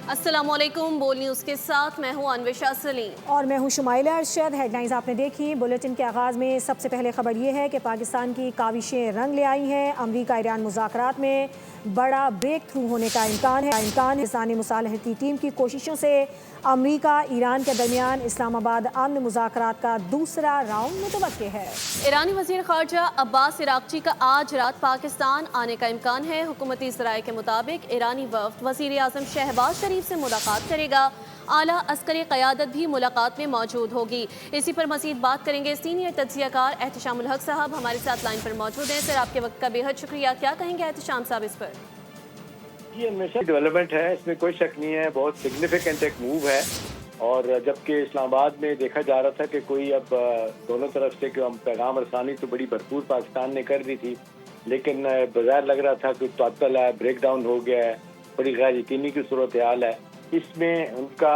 अस्सलाम वालेकुम। बोल न्यूज़ के साथ मैं हूं अन्वेशा सलीम और मैं हूं शुमाइला अरशद। हेडलाइंस आपने देखी। बुलेटिन के आगाज़ में सबसे पहले खबर ये है कि पाकिस्तान की काविशें रंग ले आई हैं। अमरीका ईरान मुज़ाकरात में बड़ा ब्रेक थ्रू होने का इम्कान है। हिसानी मुसालहती टीम की कोशिशों से अमरीका ईरान के दरमियान इस्लामाबाद अमन मुज़ाकरात का दूसरा राउंड मुतवक्के है। ईरानी वज़ीर ख़ारजा अब्बास इराक़ची का आज रात पाकिस्तान आने का इम्कान है। हुकूमती ज़राए के मुताबिक ईरानी वफ़द वज़ीर आज़म शहबाज शरीफ से मुलाकात करेगा। आला अस्करी क़यादत भी मुलाकात में मौजूद होगी। इसी पर मज़ीद बात करेंगे सीनियर तज्ज़ियाकार एहतिशामुल हक साहब हमारे साथ लाइन पर मौजूद हैं। सर, आपके वक्त का बेहद शुक्रिया। क्या कहेंगे एहतिशाम साहब इस पर? ये हमेशा डेवलपमेंट है, इसमें कोई शक नहीं है। बहुत सिग्निफिकेंट एक मूव है। और जबकि इस्लामाबाद में देखा जा रहा था कि कोई अब दोनों तरफ से पैगाम रसानी तो बड़ी भरपूर पाकिस्तान ने कर दी थी, लेकिन बाजार लग रहा था कि तातल है, ब्रेक डाउन हो गया है, बड़ी गैर यकीनी की सूरत हाल है। इसमें उनका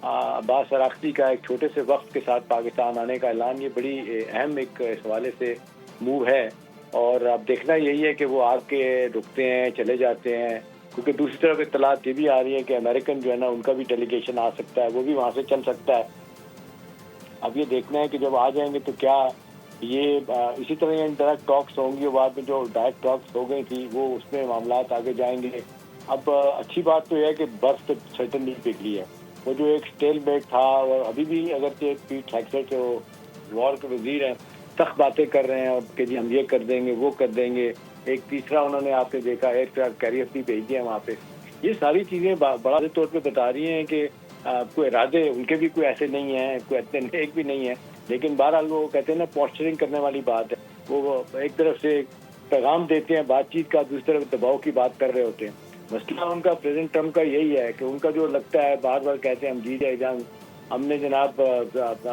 अब्बास इराक़ची का एक छोटे से वक्त के साथ पाकिस्तान आने का ऐलान, ये बड़ी अहम एक इस हवाले से मूव है। और अब देखना यही है कि वो आके रुकते हैं, चले जाते हैं, क्योंकि दूसरी तरफ इत्तलात ये भी आ रही है कि अमेरिकन जो है ना, उनका भी डेलीगेशन आ सकता है, वो भी वहाँ से चल सकता है। अब ये देखना है कि जब आ जाएंगे तो क्या ये इसी तरह इंटरेक्ट टॉक्स होंगी, बाद में जो डायरेक्ट टॉक्स हो गई थी वो उसमें मामलात आगे जाएंगे। अब अच्छी बात तो यह है कि बर्फ तो सर्टनली पिघली है। वो जो एक स्टेलमेट था, और अभी भी अगर पीट हेग्सेट जो वॉर के वजीर हैं सख्त बातें कर रहे हैं कि जी हम ये कर देंगे, वो कर देंगे। एक तीसरा उन्होंने आपने देखा एयरक्राफ्ट कैरियर भी भेज दिया वहाँ पे। ये सारी चीज़ें बड़ा तौर पे बता रही हैं कि कोई इरादे उनके भी कोई ऐसे नहीं हैं, कोई इतने नेक भी नहीं है। लेकिन बहरहाल वो कहते हैं ना, पोस्चरिंग करने वाली बात है। वो एक तरफ से पैगाम देते हैं बातचीत का, दूसरी तरफ दबाव की बात कर रहे होते हैं। मसला उनका प्रेसिडेंट ट्रम्प का यही है कि उनका जो लगता है, बार बार कहते हैं हम जीत जाए जंग, हमने जनाब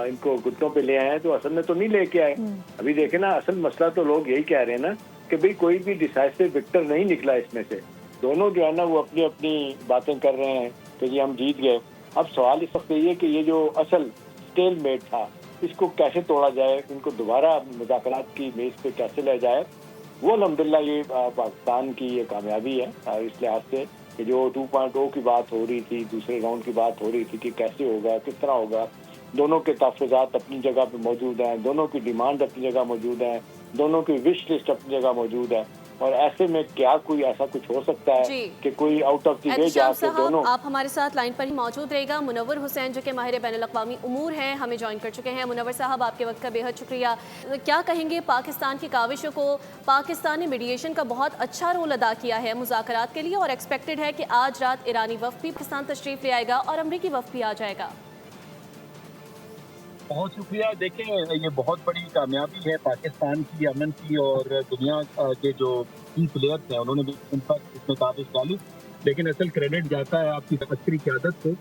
इनको घुटनों पे ले आए हैं, तो असल में तो नहीं लेके आए। अभी देखे ना, असल मसला तो लोग यही कह रहे हैं ना कि भाई कोई भी डिसाइसिव विक्टर नहीं निकला इसमें से। दोनों जो है ना वो अपनी अपनी बातें कर रहे हैं कि जी हम जीत गए। अब सवाल इस वक्त ये है कि ये जो असल स्टेलमेट था इसको कैसे तोड़ा जाए, इनको दोबारा मुज़ाकरात की मेज पे कैसे ले जाए। वो अल्हम्दुलिल्लाह ये पाकिस्तान की ये कामयाबी है इस लिहाज से कि जो 2.0 की बात हो रही थी, दूसरे राउंड की बात हो रही थी कि कैसे होगा, किस तरह होगा। दोनों के तहफ़्फ़ुज़ात अपनी जगह पे मौजूद हैं, दोनों की डिमांड अपनी जगह मौजूद है, दोनों की विश लिस्ट अपनी जगह मौजूद है। और ऐसे में क्या कोई ऐसा कुछ हो सकता है कि कोई आउट ऑफ द वे जाके दोनों। आप हमारे साथ लाइन पर ही मौजूद रहेगा। मुनव्वर हुसैन जो कि माहिर बैनुल-अक़वामी उमूर हैं, हमें ज्वाइन कर चुके हैं। मुनव्वर साहब, आपके वक्त का बेहद शुक्रिया। क्या कहेंगे पाकिस्तान की काविशों को? पाकिस्तान ने मीडिएशन का बहुत अच्छा रोल अदा किया है मुज़ाकरात के लिए, और एक्सपेक्टेड है कि आज रात ईरानी वफ़द भी पाकिस्तान तशरीफ़ ले आएगा और अमरीकी वफ़द भी आ जाएगा। बहुत शुक्रिया। देखें, ये बहुत बड़ी कामयाबी है पाकिस्तान की, अमन की, और दुनिया के जो की प्लेयर्स हैं उन्होंने भी इन पर इसमें काबिज डाली। लेकिन असल क्रेडिट जाता है आपकी अस्करी क़यादत को,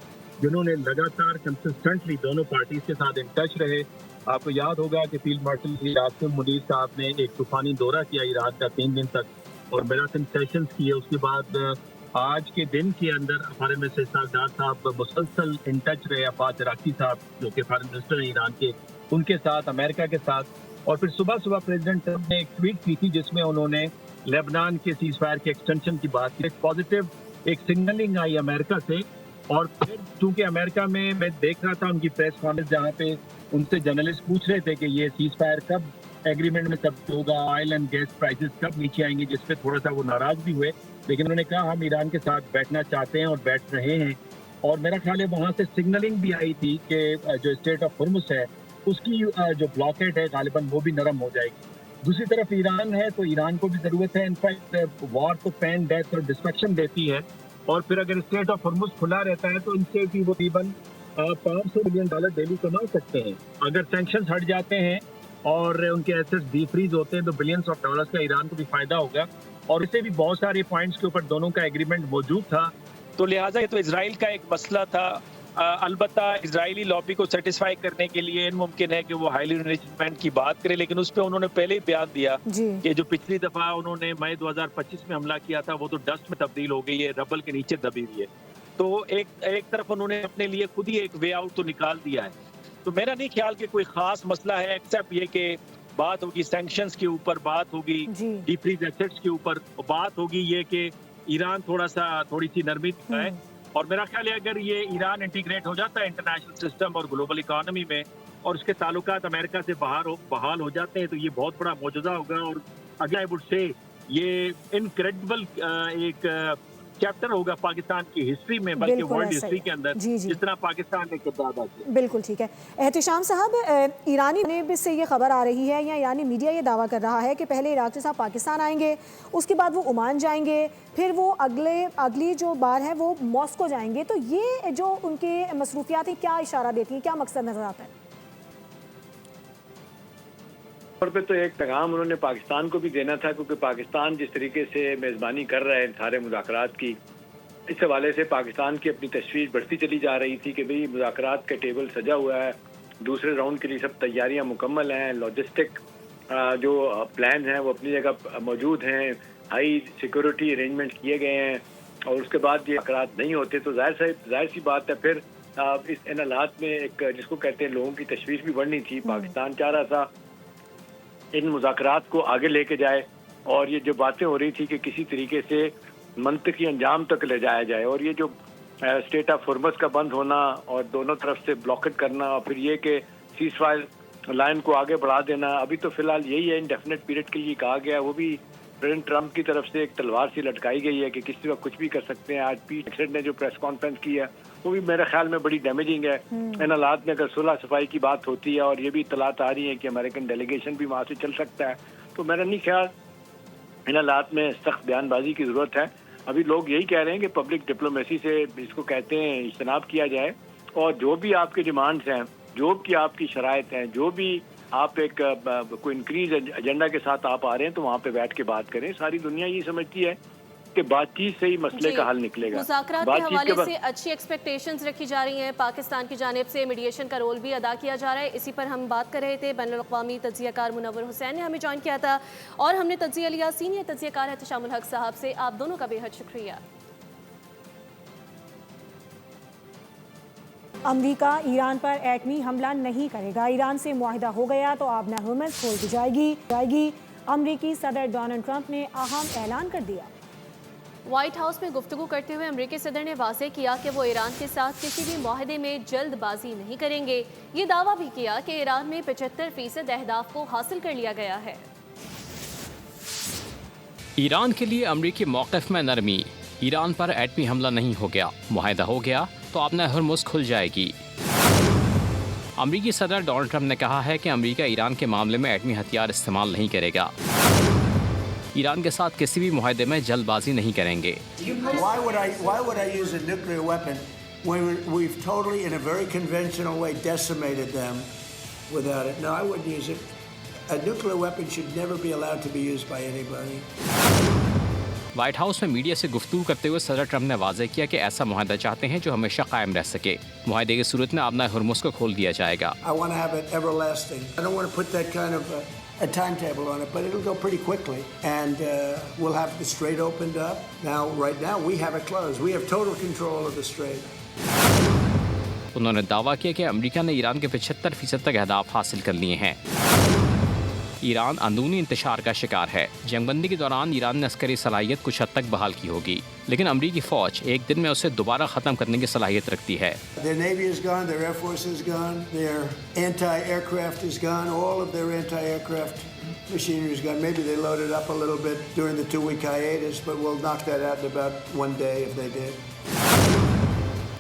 जिन्होंने लगातार कंसिस्टेंटली दोनों पार्टीज के साथ इन टच रहे। आपको याद होगा कि फील्ड मार्शल आसिम मुनीर साहब ने एक तूफानी दौरा किया ईरान का 3 दिन तक, और मैराथन सेशंस किए। उसके बाद आज के दिन के अंदर फॉरेन मिनिस्टर सरदार साहब मुसलसल इन टच रहे। अब्बास इराक़ची साहब जो कि फॉरेन मिनिस्टर हैं ईरान के, उनके साथ, अमेरिका के साथ। और फिर सुबह सुबह प्रेसिडेंट ट्रम्प ने एक ट्वीट की थी जिसमें उन्होंने लेबनान के सीज फायर के एक्सटेंशन की बात की। एक पॉजिटिव एक सिग्नलिंग आई अमेरिका से। और फिर चूंकि अमेरिका में मैं देख रहा था उनकी प्रेस कॉन्फ्रेंस, जहाँ पे उनसे जर्नलिस्ट पूछ रहे थे कि ये सीज फायर कब एग्रीमेंट में तब होगा, ऑयल एंड गैस प्राइसेस कब नीचे आएंगे, जिसपे थोड़ा सा वो नाराज भी हुए। लेकिन उन्होंने कहा हम ईरान के साथ बैठना चाहते हैं और बैठ रहे हैं। और मेरा ख्याल है वहाँ से सिग्नलिंग भी आई थी कि जो स्टेट ऑफ हुर्मुस है उसकी जो ब्लॉकेट है गालिबन वो भी नरम हो जाएगी। दूसरी तरफ ईरान है, तो ईरान को भी ज़रूरत है। इनफैक्ट वॉर तो पेन, डेथ और डिस्ट्रक्शन देती है। और फिर अगर स्टेट ऑफ हुर्मुस खुला रहता है तो इनसे भी वो तकरीबन $500 बिलियन डेली कमा सकते हैं। अगर सैंक्शंस हट जाते हैं और उनके एसेट्स डीफ्रीज होते हैं तो बिलियंस ऑफ डॉलर्स का ईरान को भी फायदा होगा। और इससे भी बहुत सारे पॉइंट्स के ऊपर दोनों का एग्रीमेंट मौजूद था। तो लिहाजा ये तो इजराइल का एक मसला था। अलबत्ता इजरायली लॉबी को सेटिस्फाई करने के लिए मुमकिन है कि वो हाईली एनरिचमेंट की बात करें, लेकिन उस पर उन्होंने पहले ही बयान दिया कि जो पिछली दफा उन्होंने मई 2025 में हमला किया था वो तो डस्ट में तब्दील हो गई है, रबल के नीचे दबी हुई है। तो एक तरफ उन्होंने अपने लिए खुद ही एक वे आउट तो निकाल दिया है। तो मेरा नहीं ख्याल कि कोई खास मसला है, एक्सेप्ट ये कि बात होगी सैंक्शंस के ऊपर, बात होगी डीफ्रीज एसेट्स के ऊपर, बात होगी ये कि ईरान थोड़ी सी नरमी दिखाए। اور میرا خیال ہے اگر یہ ایران انٹیگریٹ ہو جاتا ہے انٹرنیشنل سسٹم اور گلوبل اکانومی میں اور اس کے تعلقات امریکہ سے بحال ہو جاتے ہیں تو یہ بہت بڑا معجزہ ہوگا. اور اگر آئی وڈ سے یہ انکریڈیبل ایک چیپٹر ہوگا پاکستان کی ہسٹری میں, بلکہ ورلڈ ہسٹری کے اندر, جس طرح پاکستان نے کردار ادا کیا. بالکل ٹھیک ہے. احتشام صاحب, ایرانی جانب سے یہ خبر آ رہی ہے یا ایرانی میڈیا یہ دعویٰ کر رہا ہے کہ پہلے عراقچی صاحب پاکستان آئیں گے, اس کے بعد وہ عمان جائیں گے, پھر وہ اگلی جو بار ہے وہ ماسکو جائیں گے. تو یہ جو ان کے مصروفیات ہیں کیا اشارہ دیتی ہیں, کیا مقصد نظر آتا ہے؟ طور پہ تو ایک پیغام انہوں نے پاکستان کو بھی دینا تھا, کیونکہ پاکستان جس طریقے سے میزبانی کر رہا ہے سارے مذاکرات کی, اس حوالے سے پاکستان کی اپنی تشویش بڑھتی چلی جا رہی تھی کہ بھئی مذاکرات کا ٹیبل سجا ہوا ہے, دوسرے راؤنڈ کے لیے سب تیاریاں مکمل ہیں, لاجسٹک جو پلان ہیں وہ اپنی جگہ موجود ہیں, ہائی سیکورٹی ارینجمنٹ کیے گئے ہیں, اور اس کے بعد یہ مذاکرات نہیں ہوتے تو ظاہر سی بات ہے پھر ان حالات میں ایک جس کو کہتے ہیں لوگوں کی تشویش بھی بڑھنی تھی. پاکستان چاہ رہا تھا ان مذاکرات کو آگے لے کے جائے, اور یہ جو باتیں ہو رہی تھی کہ کسی طریقے سے منطقی انجام تک لے جایا جائے, اور یہ جو اسٹیٹ آف ہرمز کا بند ہونا اور دونوں طرف سے بلاکٹ کرنا, اور پھر یہ کہ سیز فائر لائن کو آگے بڑھا دینا, ابھی تو فی الحال یہی ہے انڈیفینٹ پیریڈ کے لیے کہا گیا ہے. وہ بھی پریزیڈنٹ ٹرمپ کی طرف سے ایک تلوار سی لٹکائی گئی ہے کہ کسی وقت کچھ بھی کر سکتے ہیں. آج پیٹ ہیگسیٹ نے جو پریس کانفرنس کی ہے وہ بھی میرے خیال میں بڑی ڈیمیجنگ ہے. ان حالات میں اگر صلح صفائی کی بات ہوتی ہے اور یہ بھی اطلاعات آ رہی ہیں کہ امریکن ڈیلیگیشن بھی وہاں سے چل سکتا ہے, تو میرا نہیں خیال ان حالات میں سخت بیان بازی کی ضرورت ہے. ابھی لوگ یہی کہہ رہے ہیں کہ پبلک ڈپلومیسی سے اس کو کہتے ہیں اجتناب کیا جائے, اور جو بھی آپ کے ڈیمانڈز ہیں, جو بھی آپ کی شرائط ہیں, جو بھی آپ ایک کوئی انکریز ایجنڈا کے ساتھ آپ آ رہے ہیں تو وہاں پہ بیٹھ کے بات کریں. ساری دنیا یہ سمجھتی ہے کہ بات چیت سے ہی مسئلے کا حل نکلے گا. مذاکرات کے حوالے سے اچھی ایکسپیکٹیشنز رکھی جا رہی ہیں, پاکستان کی جانب سے میڈیشن کا رول بھی ادا کیا جا رہا ہے. اسی پر ہم بات کر رہے تھے, بین الاقوامی تجزیہ کار منور حسین نے ہمیں جوائن کیا تھا اور ہم نے تجزیہ لیا سینئر تجزیہ کار احتشام الحق صاحب سے. آپ دونوں کا بے حد شکریہ. امریکہ ایران پر ایٹمی حملہ نہیں کرے گا, ایران سے معاہدہ ہو گیا تو آبنہ ہرمز کھول دی جائے گی. امریکی صدر ڈونلڈ ٹرمپ نے اہم اعلان کر دیا. وائٹ ہاؤس میں گفتگو کرتے ہوئے امریکی صدر نے واضح کیا کہ وہ ایران کے ساتھ کسی بھی معاہدے میں جلد بازی نہیں کریں گے. یہ دعویٰ بھی کیا کہ ایران میں 75% اہداف کو حاصل کر لیا گیا ہے. ایران کے لیے امریکی موقف میں نرمی, ایران پر ایٹمی حملہ نہیں ہو گیا, معاہدہ ہو گیا تو آبنہ ہرمز کھل جائے گی. امریکی صدر ڈونلڈ ٹرمپ نے کہا ہے کہ امریکہ ایران کے معاملے میں ایٹمی ہتھیار استعمال نہیں کرے گا, ایران کے ساتھ کسی بھی معاہدے میں جلد بازی نہیں کریں گے. Why would I use a nuclear weapon when we've totally, in a very conventional way, decimated them without it? No, I wouldn't use it. A nuclear weapon should never be allowed to be used by anybody. White house میں media سے گفتگو کرتے ہوئے صدر Trump نے واضح کیا کہ ایسا معاہدہ چاہتے ہیں جو ہمیشہ قائم رہ سکے. معاہدے کی صورت میں آبنہ ہرمز کو کھول دیا جائے گا. I want to have it everlasting. I don't want to put that kind of a timetable on it, but it'll go pretty quickly, and we'll have the strait opened up. Right now, we have it closed. We have total control of the strait. انہوں نے دعویٰ کیا کہ امریکہ نے ایران کے 75% تک اہداف حاصل کر لیے ہیں. ایران اندرونی انتشار کا شکار ہے. جنگ بندی کے دوران ایران نے عسکری صلاحیت کچھ حد تک بحال کی ہوگی, لیکن امریکی فوج ایک دن میں اسے دوبارہ ختم کرنے کی صلاحیت رکھتی ہے. Their Navy is gone, their Air Force is gone, their anti-aircraft is gone, all of their anti-aircraft machinery is gone. Maybe they loaded up a little bit during the 2-week hiatus, but we'll knock that out in about 1 day if they did.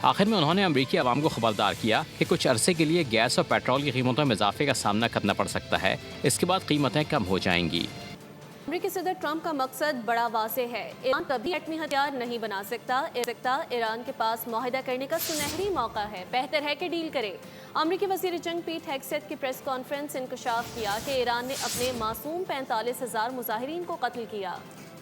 آخر میں انہوں نے امریکی عوام کو خبردار کیا کہ کچھ عرصے کے لیے گیس اور پیٹرول کی قیمتوں میں اضافے کا سامنا کرنا پڑ سکتا ہے, اس کے بعد قیمتیں کم ہو جائیں گی. امریکی صدر ٹرمپ کا مقصد بڑا واضح ہے, ایران کبھی ایٹمی ہتھیار نہیں بنا سکتا. ایران کے پاس معاہدہ کرنے کا سنہری موقع ہے, بہتر ہے کہ ڈیل کرے. امریکی وزیر جنگ پیٹ ہیگسیٹ کی پریس کانفرنس انکشاف کیا کہ ایران نے اپنے معصوم 45,000 مظاہرین کو قتل کیا.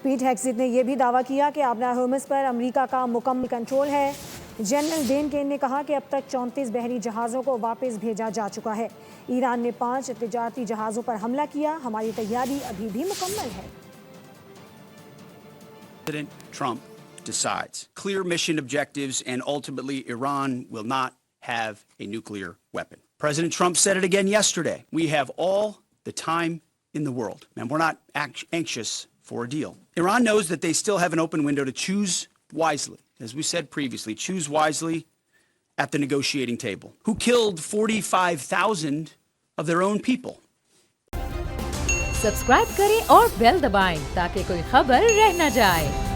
پیٹ ہیگسیٹ نے یہ بھی دعویٰ کیا کہ آبنہ ہرمز پر امریکہ کا مکمل کنٹرول ہے. جنرل ڈین کین نے کہا کہ اب تک 34 بحری جہازوں کو واپس بھیجا جا چکا ہے. ایران نے 5 تجارتی جہازوں پر حملہ کیا, ہماری تیاری ابھی بھی مکمل ہے. President Trump decides clear mission objectives and ultimately Iran will not have a nuclear weapon. President Trump said it again yesterday. We have all the time in the world and we're not anxious for a deal. Iran knows that they still have an open window to choose wisely as we said previously, choose wisely at the negotiating table, who killed 45,000 of their own people. Subscribe करें और bell दबाएं ताकि कोई खबर रह न जाए।